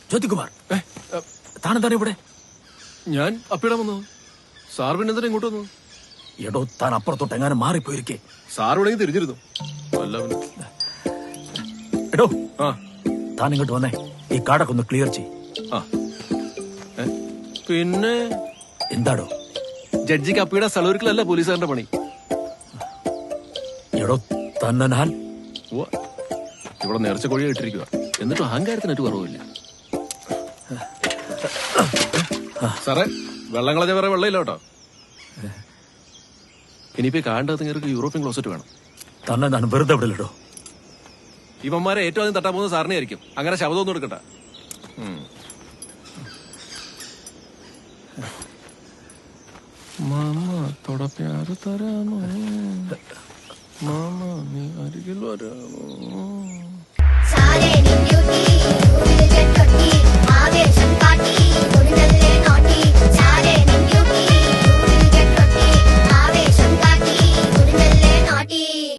ജ്യോതികുമാർ, താനെന്താണ് ഇവിടെ? ഞാൻ അപ്പിടാൻ വന്നത്. സാർ പിന്നെ എന്തിനാ ഇങ്ങോട്ട് വന്നത്? എടോ, താൻ അപ്പുറത്തോട്ട് എങ്ങാനും മാറിപ്പോയിരിക്കേ. സാർ ഇവിടെ തിരിഞ്ഞിരുന്നു. എടോ, ആ താൻ ഇങ്ങോട്ട് വന്നേ, ഈ കാടൊക്കെ ഒന്ന് ക്ലിയർ ചെയ്. ആ പിന്നെ എന്താടോ? ജഡ്ജിക്ക് അപ്പിയുടെ സ്ഥലമൊരുക്കലല്ല പോലീസുകാരന്റെ പണി. എടോ, തന്നെ ഞാൻ ഇവിടെ നേർച്ച കോഴിയെ ഇട്ടിരിക്കുക, എന്നിട്ടും അഹങ്കാരത്തിനൊരു കുറവില്ല. സാറേ, വെള്ളം കളഞ്ഞ വേറെ വെള്ളമില്ല കേട്ടോ. ഇനിയിപ്പോ കാണേണ്ടത് നിങ്ങൾക്ക് യൂറോപ്യൻ ക്ലോസറ്റ് വേണം. തന്നെ ഞാൻ വെറുതെ വിടലോ. ഇവന്മാരെ ഏറ്റവും ആദ്യം തട്ടാൻ പോകുന്നത് സാറിനെ ആയിരിക്കും. അങ്ങനെ ശബ്ദമൊന്നും എടുക്കണ്ട. മാമ തോടാ പ്യാറ് തരാമോ, മാമ നീ അരികിൽ വരാമോ?